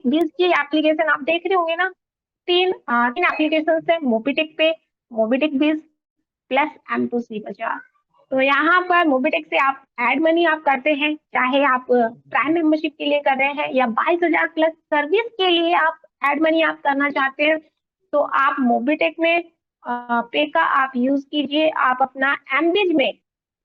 बीस की एप्लीकेशन आप देख रहे होंगे ना, तीन एप्लीकेशन है, मोबिटेक पे, मोबिटेक बीस प्लस M2C बचा। तो यहाँ पर मोबिटेक से आप एड मनी आप करते हैं, चाहे आप प्राइम मेंबरशिप के लिए कर रहे हैं या 22,000 प्लस सर्विस के लिए आप एड मनी आप करना चाहते हैं, तो आप मोबिटेक में पे का आप यूज कीजिए। आप अपना एमबीज में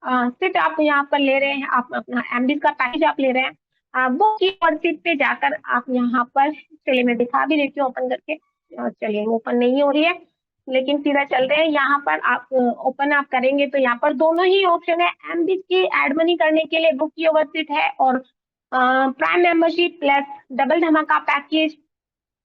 सिर्फ आप यहाँ पर ले रहे हैं, आप अपना एमबीज का पैकेज आप ले रहे हैं, वो की और सीट पे जाकर आप यहाँ पर, चलिए मैं दिखा भी देती हूँ ओपन करके। चलिए ओपन नहीं हो रही है, लेकिन सीधा चल रहे हैं। यहाँ पर आप ओपन आप करेंगे तो यहाँ पर दोनों ही ऑप्शन है, एमबीज की एड मनी करने के लिए बुक की ओवर सीट है, और प्राइम मेंबरशिप प्लस डबल धमाका पैकेज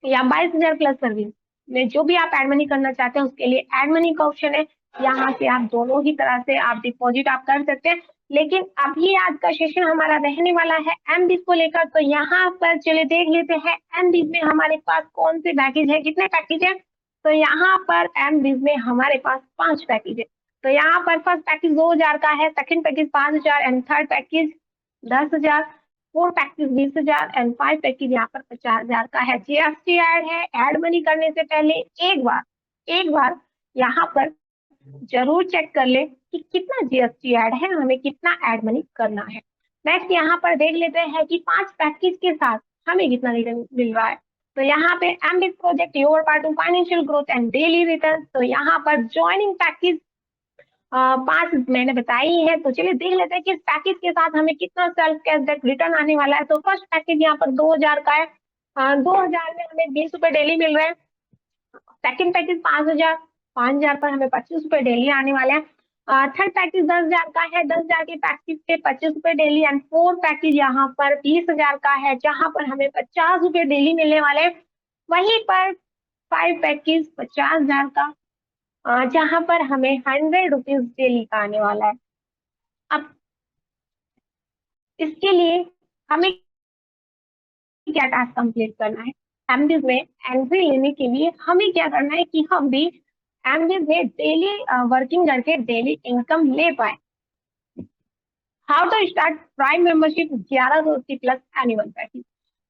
या 22,000 प्लस सर्विस में जो भी आप एड मनी करना चाहते हैं उसके लिए एड मनी का ऑप्शन है। यहाँ से आप दोनों ही तरह से आप डिपॉजिट आप कर सकते हैं। लेकिन अभी आज का सेशन हमारा रहने वाला है एमबीज को लेकर, तो यहाँ पर चलिए देख लेते हैं एमबीज में हमारे पास कौन से पैकेज है, कितने पैकेज है। तो यहाँ पर एमबीज में हमारे पास 5 पैकेज है। तो यहाँ पर फर्स्ट पैकेज 2,000 का है, second package 5,000 and third package 10,000, 4 package 20,000 and 5 package यहाँ पर 50,000 का है। जीएसटी ऐड है। ऐड मनी करने से पहले एक बार यहाँ पर जरूर चेक कर ले कि कितना जीएसटी ऐड है, हमें कितना ऐड मनी करना है। नेक्स्ट यहाँ पर देख लेते हैं कि 5 पैकेज के साथ हमें कितना रिटर्न मिल रहा है। तो यहाँ पे MBs project your part to financial growth and daily return, तो यहाँ पर ज्वाइनिंग पैकेज 5 मैंने बताई है। तो चलिए देख लेते हैं कि इस पैकेज के साथ हमें कितना सेल्फ कैशबैक रिटर्न आने वाला है। तो फर्स्ट पैकेज यहाँ पर 2,000 का है, 2,000 में हमें 20 रुपए डेली मिल रहे हैं। सेकंड पैकेज 5,000, 5,000 पर हमें 25 रुपए डेली आने वाले हैं। थर्ड पैकेज 10,000 का है, 10,000 के पैकेज पे 25 रुपए डेली, एंड फोर्थ पैकेज यहाँ पर 20,000 का है, जहां पर हमें 50 रुपए डेली मिलने वाले हैं। वहीं पर 5 पैकेज 50,000 का, जहां पर हमें 100 रुपीज डेली का आने वाला है। अब इसके लिए हमें क्या टास्क कंप्लीट करना है, एमबीज में एंट्री लेने के लिए हमें क्या करना है कि हम भी एमबीज में डेली वर्किंग करके डेली इनकम ले पाए। How to start prime membership 1180 plus annual package.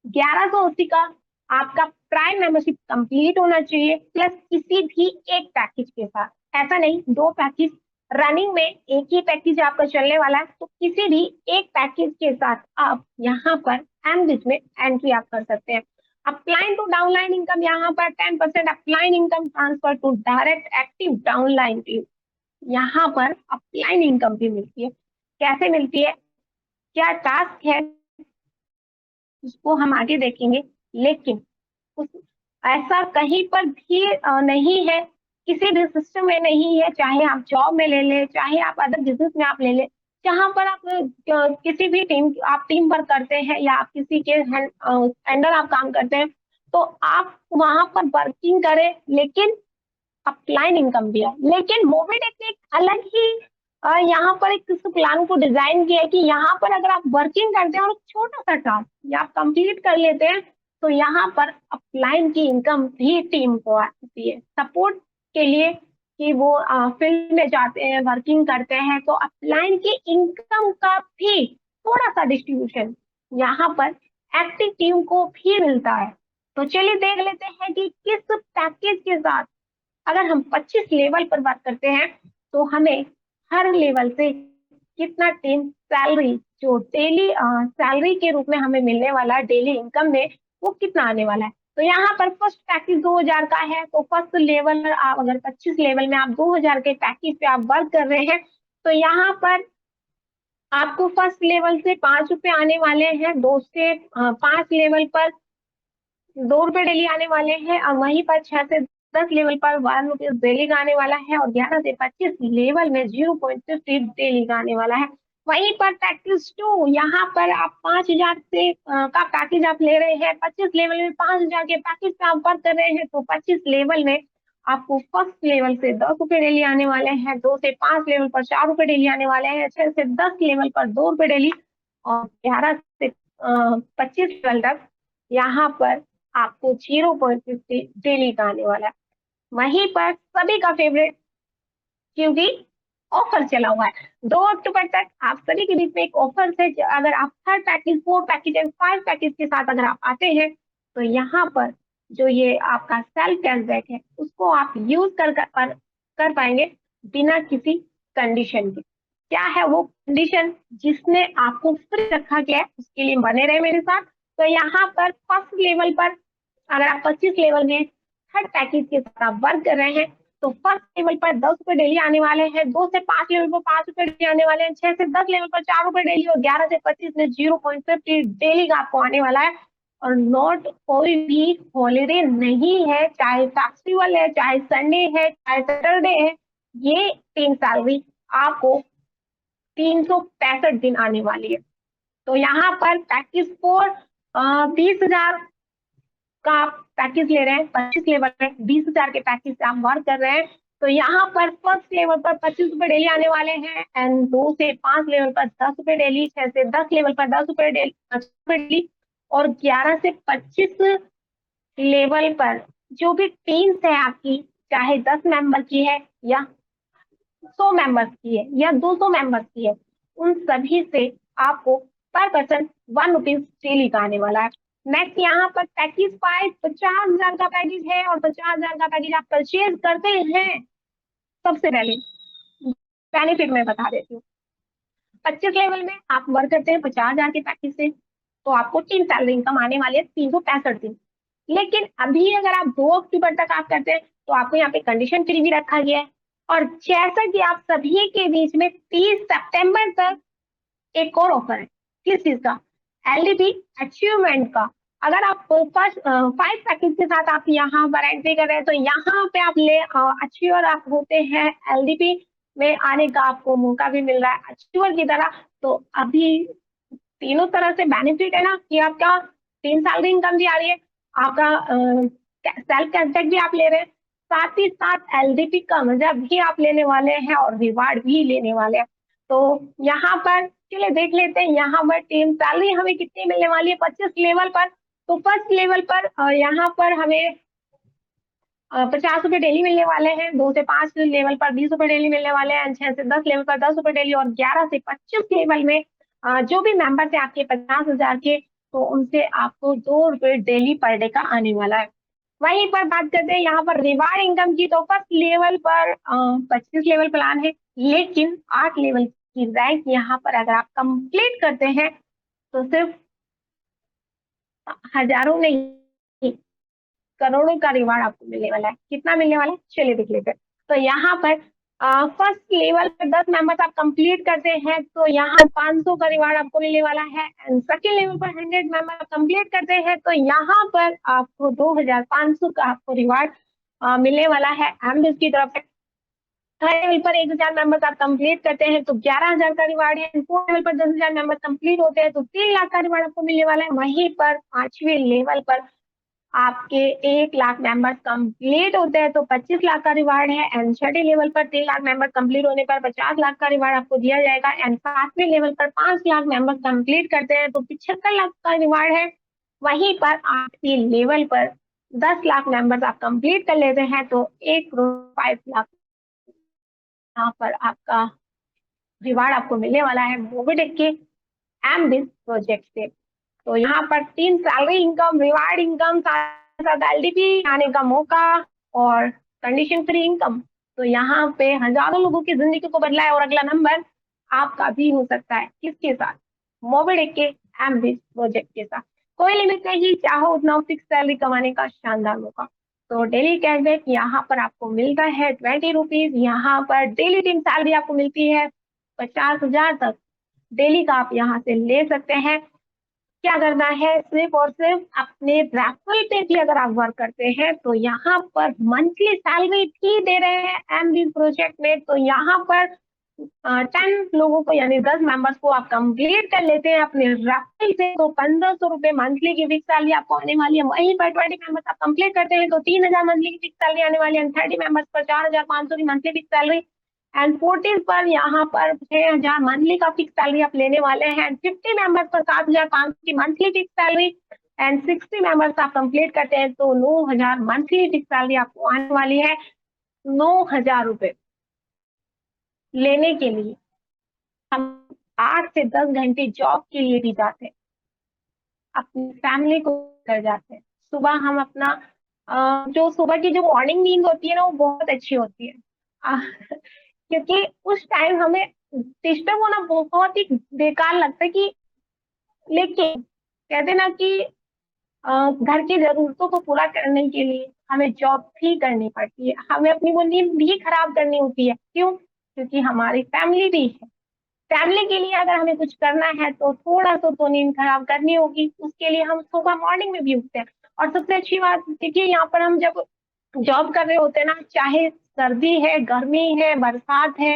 1180 का आपका प्राइम मेंबरशिप कंप्लीट होना चाहिए, प्लस किसी भी एक पैकेज के साथ। ऐसा नहीं दो पैकेज रनिंग में, एक ही पैकेज आपका चलने वाला है, तो किसी भी एक पैकेज के साथ आप यहाँ पर एमबीज में एंट्री आप कर सकते हैं। अपलाइन टू डाउनलाइन इनकम, यहाँ पर 10% upline income transfer to direct active downline team, यहाँ पर अपलाइन इनकम भी मिलती है। कैसे मिलती है, क्या टास्क है, उसको हम आगे देखेंगे। लेकिन उस ऐसा कहीं पर भी नहीं है, किसी भी सिस्टम में नहीं है, चाहे आप जॉब में ले ले, चाहे आप अदर बिजनेस में आप ले ले, जहां पर आप किसी भी टीम आप टीम वर्क करते हैं या आप किसी के अंडर आप काम करते हैं, तो आप वहां पर वर्किंग करें, लेकिन अपलाइन इनकम भी है। लेकिन मोबिटेक ने एक अलग ही यहाँ पर एक प्लान को डिजाइन किया है कि यहाँ पर अगर आप वर्किंग करते हैं और छोटा सा टास्क या आप कंप्लीट कर लेते हैं, तो यहाँ पर अपलाइन की इनकम भी टीम को आती है सपोर्ट के लिए, कि वो फील्ड में जाते हैं, वर्किंग करते हैं, तो अपलाइन की इनकम का भी थोड़ा सा डिस्ट्रीब्यूशन यहाँ पर एक्टिव टीम को भी मिलता है। तो चलिए देख लेते हैं कि किस पैकेज के साथ, अगर हम 25 लेवल पर बात करते हैं, तो हमें हर लेवल से कितना टीम सैलरी, जो डेली सैलरी के रूप में हमें मिलने वाला है डेली इनकम में, वो कितना आने वाला है। तो यहाँ पर फर्स्ट पैकेज 2,000 का है, तो फर्स्ट लेवल आप अगर 25 लेवल में आप 2,000 के पैकेज पे आप वर्क कर रहे हैं, तो यहाँ पर आपको फर्स्ट लेवल से 5 रुपए आने वाले हैं, 2 से 5 लेवल पर 2 रुपए डेली आने वाले हैं, और वहीं पर 6 से 10 लेवल पर 1 रुपीज डेली का आने वाला है, और 11 से 25 लेवल में 0.50 डेली का आने वाला है। वहीं पर पैकेज 2, यहाँ पर आप 5,000 से का पैकेज आप ले रहे हैं, 25 लेवल में 5,000 के पैकेज पे आप वर्क कर रहे हैं, तो 25 लेवल में आपको फर्स्ट लेवल से 10 रुपए डेली आने वाले हैं, 2 से 5 लेवल पर 4 रुपए डेली आने वाले हैं, 6 से 10 लेवल पर 2 रुपए डेली, और 11 से 25 लेवल तक यहाँ पर आपको 0.50 डेली का आने वाला है। वहीं पर सभी का फेवरेट, क्योंकि ऑफर चला हुआ है 2 अक्टूबर तक, आप सभी के बीच में एक ऑफर है। अगर आप third package, fourth package and 5 package के साथ अगर आप आते हैं, तो यहाँ पर जो ये आपका सेल्फ कैशबैक है उसको आप यूज कर पाएंगे बिना किसी कंडीशन के। क्या है वो कंडीशन जिसने आपको फ्री रखा गया है, उसके लिए बने रहे मेरे साथ। तो यहाँ पर फर्स्ट लेवल पर अगर आप 25 लेवल में थर्ड पैकेज के साथ आप वर्क कर रहे हैं तो फर्स्ट लेवल पर 10 रुपए डेली आने वाले हैं, 2 से 5 लेवल पर 5 रुपए डेली आने वाले हैं, 6 से 10 लेवल पर 4 रुपए डेली और 11 से 25 में 0.50 डेली का आपको आने वाला है। और नोट कोई भी हॉलीडे नहीं है, चाहे फेस्टिवल है, चाहे संडे है, चाहे सैटरडे है, ये 3 सैलरी आपको 365 दिन आने वाली है। तो यहाँ पर पैकेज 20,000 का आप पैकेज ले रहे हैं, 25 लेवल में 20,000 के पैकेज से आप वर्क कर रहे हैं। तो यहाँ पर फर्स्ट लेवल पर 25 रुपए डेली आने वाले हैं एंड 2 से 5 लेवल पर 10 रुपए डेली, 6 से 10 लेवल पर 10 रुपए डेली, 5 रुपए डेली और 11 से 25 लेवल पर जो भी टीम्स है आपकी, चाहे 10 मेंबर की है या 100 मेंबर्स की है या 200 मेंबर्स की है, उन सभी से आपको पर पर्सन 1 रुपीज डेली का आने वाला है। नेक्स्ट यहाँ पर पैकेज 5 50,000 का पैकेज है और 50,000 का पैकेज आप परचेज करते हैं। सबसे पहले बेनिफिट मैं बता देती हूँ। 25 लेवल में आप वर्क करते हैं 50,000 के पैकेज से तो आपको 3 सैलरी इनकम आने वाली है 365 दिन। लेकिन अभी अगर आप 2 अक्टूबर तक आप करते हैं तो आपको यहाँ पे कंडीशन फ्री भी रखा गया है। और जैसा कि आप सभी के बीच में 30 सितंबर तक एक और ऑफर है, किस चीज का, एलडीपी अचीवमेंट का। अगर आप फर्स्ट 5 पैकेज के साथ आप यहाँ पर एंट्री कर रहे हैं तो यहाँ पे आप अचीवर आप होते हैं, एलडीपी में आने का आपको मौका भी मिल रहा है अचीवर की तरह। तो अभी तीनों तरह से बेनिफिट है ना कि आपका 3 सैलरी इनकम भी आ रही है, आपका सेल्फ कैशबैक भी आप ले रहे हैं, साथ ही साथ एलडीपी का मजा भी आप लेने वाले हैं और रिवार्ड भी लेने वाले हैं। तो यहाँ पर चलिए देख लेते हैं यहाँ पर 3 सैलरी हमें कितनी मिलने वाली है 25 लेवल पर। तो फर्स्ट लेवल पर यहाँ पर हमें 50 रुपए डेली मिलने वाले हैं, 2 से 5 लेवल पर 20 रुपए डेली मिलने वाले हैं, 6 से 10 लेवल पर 10 रुपए डेली और 11 से 25 लेवल में जो भी मेंबर है आपके 50,000 के तो उनसे आपको 2 रुपए डेली पर डे का आने वाला है। वहीं पर बात करते हैं यहाँ पर रिवार्ड इनकम की। तो फर्स्ट लेवल पर 25 लेवल प्लान है, लेकिन 8 लेवल की रैंक यहाँ पर अगर आप कंप्लीट करते हैं तो सिर्फ हजारों नहीं करोड़ों का रिवार्ड आपको मिलने वाला है। कितना मिलने वाला है चलिए देख लेते हैं। तो यहाँ पर फर्स्ट लेवल पर 10 मेंबर्स आप कंप्लीट करते हैं तो यहाँ 500 का रिवार्ड आपको मिलने वाला है एंड सेकेंड लेवल पर 100 मेंबर आप कंप्लीट करते हैं तो यहाँ पर आपको 2,500 का आपको रिवार्ड मिलने वाला है एमबीएस की तरफ से। थर्ड लेवल पर 1,000 मेंबर्स आप कंप्लीट करते हैं तो 11,000 का रिवार्ड है। फोर्थ लेवल पर 10,000 मेंबर्स कंप्लीट होते हैं तो 3 लाख का रिवार्ड आपको मिलने वाला है। वहीं पर 5वें लेवल पर आपके 1 लाख मेंबर्स कंप्लीट होते हैं तो 25 लाख का रिवार्ड है एंड छठे लेवल पर 3 लाख मेंबर्स कंप्लीट होने पर 50 लाख का रिवार्ड आपको दिया जाएगा एंड 7वें लेवल पर 5 लाख मेंबर्स कंप्लीट करते हैं तो 75 लाख का रिवार्ड है। वहीं पर 8वें लेवल पर 10 लाख मेंबर्स आप कंप्लीट कर लेते हैं तो 1 करोड़ 5 लाख यहाँ पर आपका रिवार्ड आपको मिलने वाला है मोबिटेक के एमबिस प्रोजेक्ट से। तो यहाँ पर 3 सैलरी इनकम, रिवार्ड इनकम, साथ साथ एलडीपी आने का मौका और कंडीशन फ्री इनकम। तो यहाँ पे हजारों लोगों की जिंदगी को बदला है और अगला नंबर आपका भी हो सकता है किसके साथ, मोबिटेक के एमबिस प्रोजेक्ट के साथ। कोई लिमिट नहीं, चाहो उतना फिक्स सैलरी कमाने का शानदार मौका। तो डेली कैशबैक यहाँ पर आपको मिलता है 20 रुपीज। यहाँ पर डेली 3 सैलरी आपको मिलती है 50,000 तक डेली का आप यहाँ से ले सकते हैं। क्या करना है, सिर्फ और सिर्फ अपने रेफरल पे भी अगर आप वर्क करते हैं तो यहाँ पर मंथली सैलरी भी दे रहे हैं एमबी प्रोजेक्ट में। तो यहाँ पर 10 लोगों को यानी 10 मेंबर्स को आप कंप्लीट कर लेते हैं अपने रेफरल से तो 1,500 रुपए मंथली की फिक्स सैलरी आपको आने वाली है। वहीं पर 20 मेंबर्स आप कंप्लीट करते हैं तो 3,000 मंथली की फिक्स सैलरी आने वाली है। 30 मेंबर्स पर 4,500 की मंथली फिक्स सैलरी एंड 40 पर यहाँ पर 6,000 मंथली का फिक्स सैलरी आप लेने वाले हैं एंड 50 मेंबर्स पर 7,500 की monthly fix salary and 60 members आप कंप्लीट करते हैं तो 9,000 मंथली फिक्स सैलरी आपको आने वाली है। 9,000 रुपए लेने के लिए हम 8 से 10 घंटे जॉब के लिए भी जाते हैं, अपनी फैमिली को कर जाते हैं, सुबह हम अपना जो सुबह की जो मॉर्निंग नींद होती है ना, वो बहुत अच्छी होती है। अ, क्योंकि उस टाइम हमें डिस्टर्ब होना बहुत ही बेकार लगता है कि, लेकिन कहते ना कि घर की ज़रूरतों को पूरा करने के लिए हमें जॉब भी करनी पड़ती है। हमें अपनी वो नींद भी खराब करनी होती है। क्यों? क्योंकि हमारी फैमिली भी है। फैमिली के लिए अगर हमें कुछ करना है तो थोड़ा-सा तो नींद खराब करनी होगी। उसके लिए हम सुबह मॉर्निंग में भी उठते हैं। और सबसे अच्छी बात देखिए, यहाँ पर हम जब जॉब कर रहे होते हैं ना, चाहे सर्दी है, गर्मी है, बरसात है,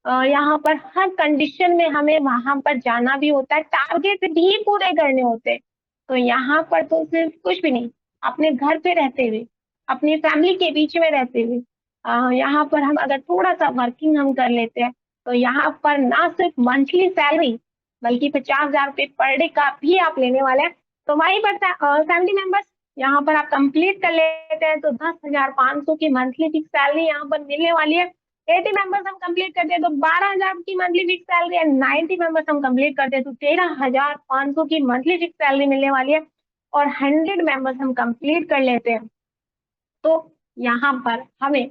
यहाँ पर हर कंडीशन में हमें वहाँ पर जाना भी होता है, टारगेट भी पूरे करने होते हैं। तो यहाँ पर तो सिर्फ कुछ भी नहीं, अपने घर पे रहते हुए, अपनी फैमिली के बीच में रहते हुए, यहाँ पर हम अगर थोड़ा-सा वर्किंग हम कर लेते हैं, तो यहाँ पर ना सिर्फ मंथली सैलरी, बल्कि 50,000 रुपए पर डे का भी आप लेने वाले हैं। तो वहीं पर 70 मेंबर्स यहाँ पर आप कंप्लीट कर लेते हैं, तो 10,500 की मंथली फिक्स सैलरी यहाँ पर मिलने वाली है। 80 मेंबर्स हम कंप्लीट करते हैं तो 12,000 की मंथली फिक्स सैलरी है। 90 मेंबर्स हम कंप्लीट करते हैं तो 13,500 की मंथली फिक्स सैलरी मिलने वाली है। और 100 मेंबर्स हम कंप्लीट कर लेते हैं तो यहाँ पर हमें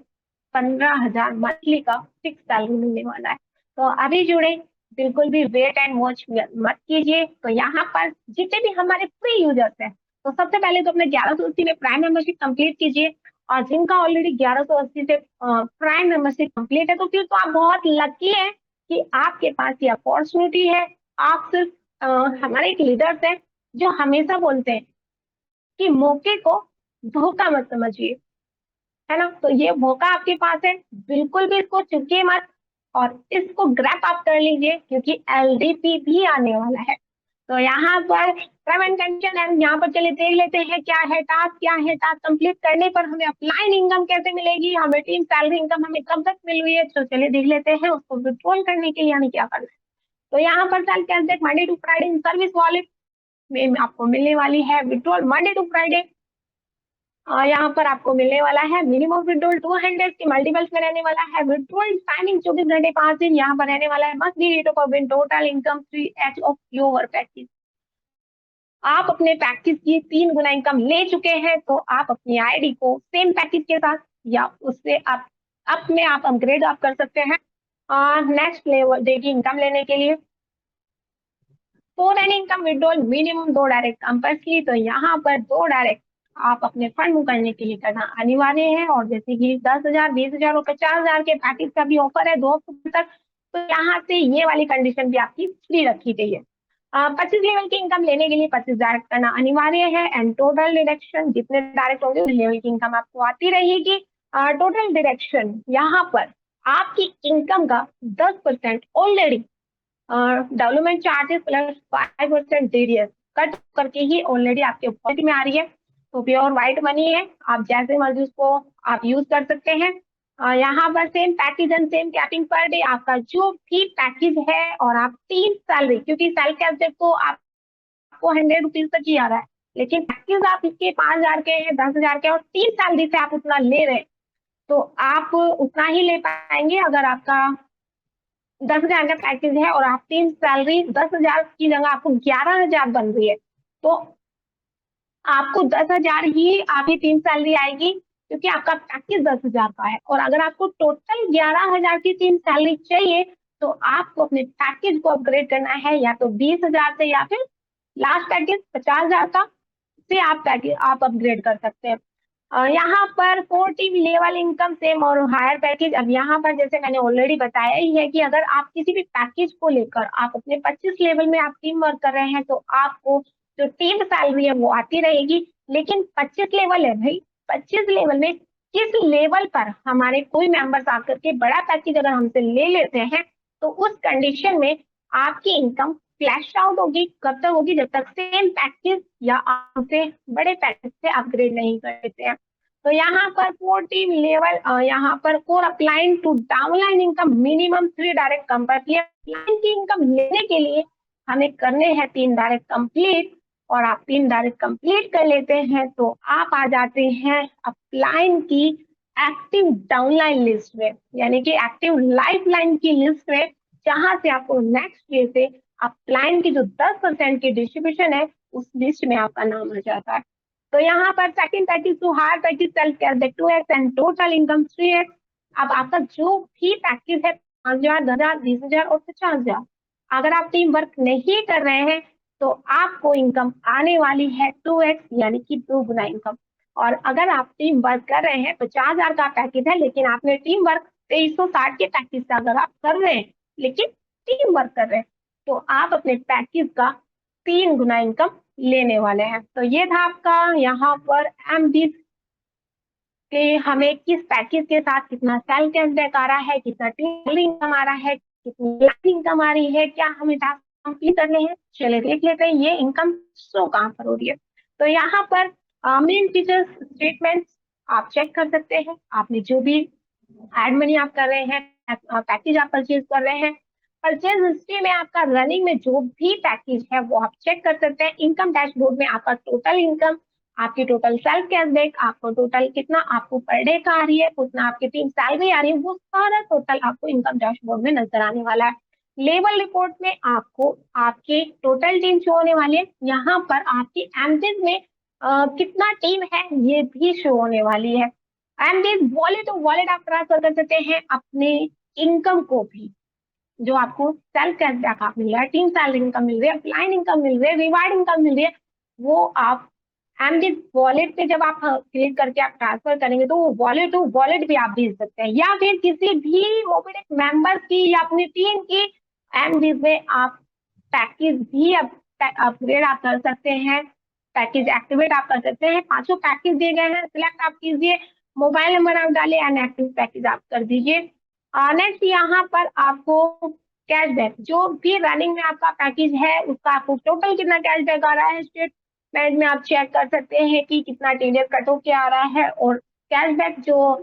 15,000 मंथली का फिक्स सैलरी मिलने वाला है। तो अभी जुड़े, बिल्कुल भी वेट एंड वॉच मत कीजिए। तो यहाँ पर जितने भी हमारे फ्री यूजर्स हैं, तो सबसे पहले तो अपने 1180 में प्राइम मेंबरशिप कंप्लीट कीजिए। और जिनका ऑलरेडी 1180 से प्राइम मेंबरशिप कंप्लीट है, तो फिर तो आप बहुत लकी है कि आपके पास ये अपॉर्चुनिटी है। आप सिर्फ हमारे एक लीडर्स है जो हमेशा बोलते हैं कि मौके को धोखा मत समझिए, है ना? तो ये मौका आपके पास है, बिल्कुल भी इसको चूकिए मत और इसको ग्रैब अप कर लीजिए, क्योंकि एलडीपी भी आने वाला है। तो यहाँ पर टर्म एंड कंडीशन एंड यहाँ पर चलिए देख लेते हैं क्या है टास्क, क्या है टास्क कंप्लीट करने पर हमें अपलाइन इनकम कैसे मिलेगी, हमें टीम सैलरी इनकम हमें कब तक मिल रही है। तो चलिए देख लेते हैं उसको विड्रॉल करने के लिए हमें क्या करना है। तो यहाँ पर sale cashback Monday to Friday in service wallet में आपको मिलने वाली है विड्रॉल मंडे टू फ्राइडे। यहाँ पर आपको मिलने वाला है मिनिमम विड्रॉल 200 की मल्टीपल्स में रहने वाला है। विड्रॉल टाइमिंग 24 घंटे 5 दिन यहाँ पर रहने वाला है। Must be rate of win total income 3x of your package. आप अपने पैकेज की 3 गुना इनकम ले चुके हैं तो आप अपनी आईडी को सेम पैकेज के साथ या उससे आप अपने आप अपग्रेड आप कर सकते हैं नेक्स्ट लेवल डे की इनकम लेने के लिए। For any income withdrawal minimum 2 direct compulsory. तो यहाँ पर 2 डायरेक्ट आप अपने फंड मूव करने के लिए करना अनिवार्य है। और जैसे कि 10,000, 20,000 और 50,000 के पैकेज का भी ऑफर है 2 अक्टूबर तक, तो यहाँ से ये वाली कंडीशन भी आपकी फ्री रखी गई है। 25 लेवल की इनकम लेने के लिए 25 डायरेक्ट करना अनिवार्य है एंड टोटल डिडक्शन जितने डायरेक्ट होंगे उस लेवल की इनकम आपको आती रहेगी। टोटल डिडक्शन यहाँ पर आपकी इनकम का 10% already development charges plus 5% TDS cut करके ही ऑलरेडी आपके पॉकेट में आ रही है। तो प्योर व्हाइट मनी है, आप जैसे मर्जी उसको आप यूज कर सकते हैं। यहाँ पर same package and same capping per day आपका जो भी पैकेज है और आप 3 सैलरी, क्योंकि सैलरी कैप तो आपको 100 रुपीज तक ही आ रहा है, लेकिन पैकेज आप इसके 5,000 के हैं, 10,000 के और 3 सैलरी से आप उतना ले रहे हैं, तो आप उतना ही ले पाएंगे। अगर आपका 10,000 का पैकेज है और आप 3 सैलरी 10,000 की जगह आपको 11,000 बन रही है, तो आपको 10,000 ही आपकी 3 सैलरी आएगी, क्योंकि आपका पैकेज 10,000 का है। और अगर आपको टोटल 11,000 की 3 सैलरी चाहिए, तो आपको अपने पैकेज को अपग्रेड करना है या तो 20,000 से या फिर लास्ट पैकेज 50,000 का से आप पैकेज आप अपग्रेड कर सकते हैं। यहाँ पर 40 लेवल इनकम सेम और हायर पैकेज। अब यहाँ पर जैसे मैंने ऑलरेडी बताया ही है कि अगर आप किसी भी पैकेज को लेकर आप अपने 25 लेवल में आप टीम वर्क कर रहे हैं, तो आपको जो टीम सैलरी है वो आती रहेगी। लेकिन 25 लेवल है भाई, 25 लेवल में किस लेवल पर हमारे कोई मेंबर्स आकर के बड़ा पैकेज अगर हमसे ले लेते हैं, तो उस कंडीशन में आपकी इनकम फ्लैश आउट होगी। कब तक होगी? जब तक सेम पैकेज या आपसे बड़े पैकेज से अपग्रेड नहीं कर देते हैं। तो यहाँ पर 40 लेवल यहाँ पर core upline to downline income minimum 3 direct compulsory. Upline की इनकम लेने के लिए हमें करने हैं 3 डायरेक्ट कंप्लीट, और आप 3 डायरेक्ट कंप्लीट कर लेते हैं तो आप आ जाते हैं अपलाइन की एक्टिव डाउनलाइन लिस्ट में, यानी कि एक्टिव लाइफलाइन की लिस्ट में, जहां से आपको नेक्स्ट डे से अपलाइन की जो 10% की डिस्ट्रीब्यूशन है उस लिस्ट में आपका नाम आ जाता है। तो यहाँ पर second package to higher package self cashback 2x and total income 3x। अब आपका जो भी पैकेज है 5,000, 10,000, 20,000 और 50,000, अगर आप टीम वर्क नहीं कर रहे हैं तो आपको इनकम आने वाली है 2x, यानी कि 2 गुना इनकम। और अगर आप टीम वर्क कर रहे हैं, 50,000 का पैकेज है लेकिन आपने टीम वर्क 2360 के पैकेज से अगर आप कर रहे हैं लेकिन टीम वर्क कर रहे हैं तो आप अपने पैकेज का 3 गुना इनकम लेने वाले हैं। तो ये था आपका यहाँ पर एमबीज के हमें किस पैकेज के साथ कितना सेल्फ कैशबैक आ रहा है, कितना टीम इनकम आ रहा है, कितनी इनकम आ रही है, क्या हमें टास्क कंप्लीट करने हैं। चलिए देख लेते हैं ये इनकम शो कहाँ पर हो रही है। तो यहाँ पर मेन फीचर्स स्टेटमेंट आप चेक कर सकते हैं। आपने जो भी एड मनी आप कर रहे हैं, पैकेज आप परचेज कर रहे हैं, परचेज हिस्ट्री में आपका रनिंग में जो भी पैकेज है वो आप चेक कर सकते हैं। इनकम डैशबोर्ड में आपका टोटल इनकम, आपकी टोटल सेल्फ कैशबैक, आपको टोटल कितना आपको पर डे का आ रही है, कितना आपकी टीम सैलरी आ रही है, वो सारा टोटल आपको इनकम डैशबोर्ड में नजर आने वाला है। लेवल रिपोर्ट में आपको आपकी टोटल टीम शो होने वाली है। यहाँ पर आपकी एमबीज में कितना टीम है ये भी शो होने वाली है। एमबीज वॉलेट टू वॉलेट आप ट्रांसफर कर सकते हैं अपने इनकम को भी, जो आपको सेल्फ कैशबैक आप मिल रहा है, टीम सैलरी इनकम मिल रही है, अपलाइन इनकम मिल रही है, रिवार्ड इनकम मिल रही है, वो आप एमबीज वॉलेट पे जब आप क्लिक करके आप ट्रांसफर करेंगे तो वो वॉलेट टू वॉलेट भी आप भेज सकते हैं, या फिर किसी भी मोबिडिक मेंबर्स की या अपनी टीम की एमबीज में आप पैकेज भी अपग्रेड आप कर सकते हैं, पैकेज एक्टिवेट आप कर सकते हैं। 5 पैकेज दिए गए हैं, सिलेक्ट आप कीजिए, मोबाइल नंबर आप डालिए एंड एक्टिव पैकेज आप कर दीजिए। नेक्स्ट यहाँ पर आपको कैशबैक, जो भी रनिंग में आपका पैकेज है उसका आपको टोटल कितना कैशबैक आ रहा है स्टेटमेंट में आप चेक कर सकते हैं कि कितना टीडीएस कट होके आ रहा है। और कैशबैक जो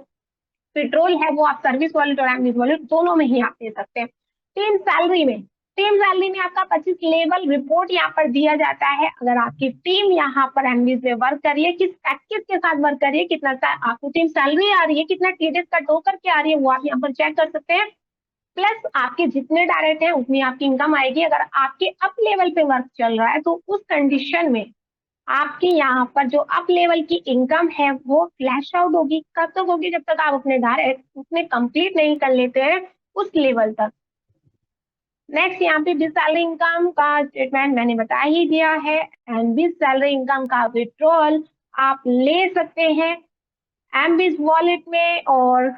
पेट्रोल है वो आप सर्विस वॉलेट और एमबीज वॉलेट दोनों में ही आप दे सकते हैं। टीम सैलरी में आपका 25 लेवल रिपोर्ट यहाँ पर दिया जाता है। अगर आपकी टीम यहाँ पर एमबीज में वर्क कर रही है, किस पैकेज के साथ वर्क कर रही है, कितना आपकी टीम सैलरी आ रही है, कितना टीडीएस कट होकर के आ रही है, वो आप यहाँ पर चेक कर सकते हैं। प्लस आपके जितने डायरेक्ट हैं उतनी आपकी इनकम आएगी। अगर आपके अप लेवल पे वर्क चल रहा है तो उस कंडीशन में आपकी यहाँ पर जो अप लेवल की इनकम है वो फ्लैश आउट होगी। कब तक होगी? जब तक आप अपने डायरेक्ट उसमें कंप्लीट नहीं कर लेते हैं उस लेवल तक। नेक्स्ट यहाँ पे बिल सैलरी इनकम का स्टेटमेंट मैंने बता ही दिया है, एंड बिल सैलरी इनकम का विड्रॉल आप ले सकते हैं एमबीज वॉलेट में और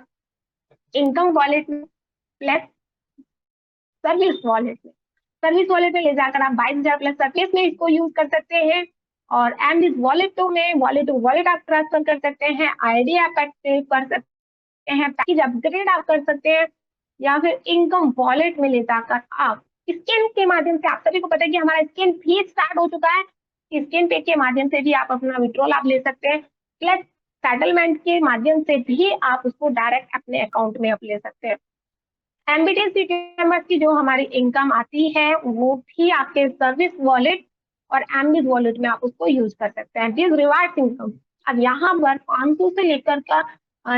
इनकम वॉलेट में प्लस सर्विस वॉलेट में। सर्विस वॉलेट में ले जाकर आप 22,000 प्लस सर्विस में इसको यूज कर सकते हैं, और एमबीज वॉलेट टू में वॉलेट टू वॉलेट आप ट्रांसफर कर सकते हैं, आईडी आप एक्टिव कर सकते हैं, पैकेज अपग्रेड आप कर सकते हैं, या फिर इनकम वॉलेट में ले जाकर आप स्कैन के माध्यम से, आप सभी को पता है कि हमारा स्कैन फी स्टार्ट हो चुका है, स्कैन पे के माध्यम से भी आप अपना विड्रॉल आप ले सकते हैं, प्लस सेटलमेंट के माध्यम से भी आप उसको डायरेक्ट अपने अकाउंट में आप ले सकते हैं। एमबीटीसी मेंबर्स की जो हमारी इनकम आती है वो भी आपके सर्विस वॉलेट और एमबीज वॉलेट में आप उसको यूज कर सकते हैं। दिस रिवार्ड इनकम, अब यहाँ पर 500 से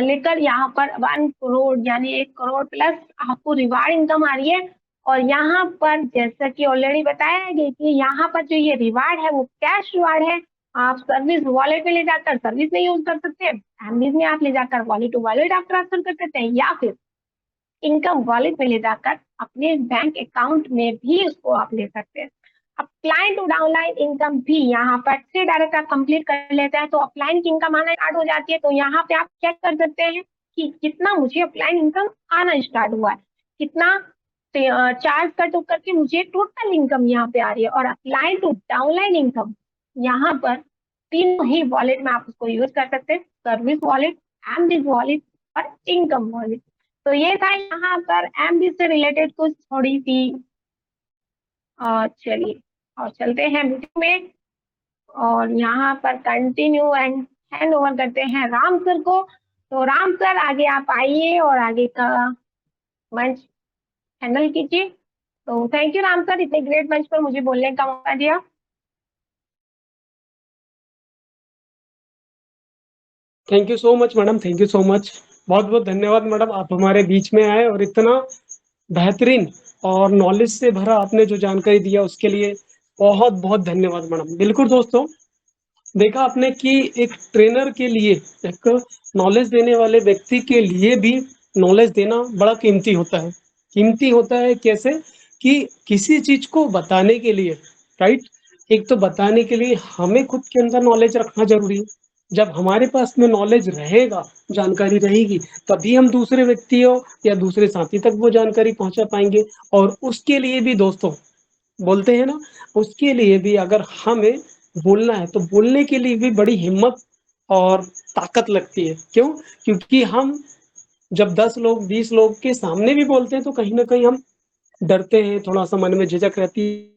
लेकर यहाँ पर 1 करोड़ यानी 1 करोड़ प्लस आपको रिवार्ड इनकम आ रही है। और यहाँ पर जैसा कि ऑलरेडी बताया गया कि यहाँ पर जो ये रिवार्ड है वो कैश रिवार्ड है। आप सर्विस वॉलेट में ले जाकर सर्विस में यूज कर सकते हैं, एमबीज में आप ले जाकर वॉलेट टू वॉलेट आप ट्रांसफर कर सकते हैं, या फिर इनकम वॉलेट में ले जाकर अपने बैंक अकाउंट में भी उसको आप ले सकते हैं। अपलाइन टू डाउनलाइन इनकम भी यहाँ पर से डायरेक्ट आप कंप्लीट कर लेते हैं तो अपलाइन की इनकम आना स्टार्ट हो जाती है। तो यहाँ पे आप चेक कर सकते हैं कि कितना मुझे अपलाइन इनकम आना स्टार्ट हुआ है, कितना चार्ज कट होकर के मुझे टोटल इनकम यहाँ पे आ रही है। और अपलाइन टू डाउनलाइन इनकम यहाँ पर तीनों ही वॉलेट में आप उसको यूज कर सकते हैं, सर्विस वॉलेट, एमबीज वॉलेट और इनकम वॉलेट। तो ये था यहाँ पर एमबीज से रिलेटेड कुछ थोड़ी सी। चलिए और चलते हैं मीटिंग में, और यहाँ पर कंटिन्यू एंड हैंड ओवर करते हैं राम सर को। तो राम सर आगे आप आइए और आगे का मंच हैंडल कीजिए। तो थैंक यू राम सर, इतने ग्रेट मंच पर मुझे बोलने का मौका दिया। Thank you so much madam, thank you so much, बहुत बहुत धन्यवाद मैडम, आप हमारे बीच में आए और इतना बेहतरीन और नॉलेज से भरा आपने जो जानकारी दिया उसके लिए बहुत बहुत धन्यवाद मैडम। बिल्कुल दोस्तों, देखा आपने कि एक ट्रेनर के लिए, एक नॉलेज देने वाले व्यक्ति के लिए भी नॉलेज देना बड़ा कीमती होता है। कीमती होता है कैसे? कि किसी चीज़ को बताने के लिए, राइट? एक तो बताने के लिए हमें खुद के अंदर नॉलेज रखना ज़रूरी है। जब हमारे पास में नॉलेज रहेगा, जानकारी रहेगी, तभी हम दूसरे व्यक्तियों या दूसरे साथी तक वो जानकारी पहुँचा पाएँगे। और उसके लिए भी दोस्तों, बोलते हैं ना, उसके लिए भी अगर हमें बोलना है, तो बोलने के लिए भी बड़ी हिम्मत और ताकत लगती है। क्यों? क्योंकि हम जब 10 लोग, 20 लोग के सामने भी बोलते हैं, तो कहीं न कहीं हम डरते हैं, थोड़ा-सा मन में झिझक रहती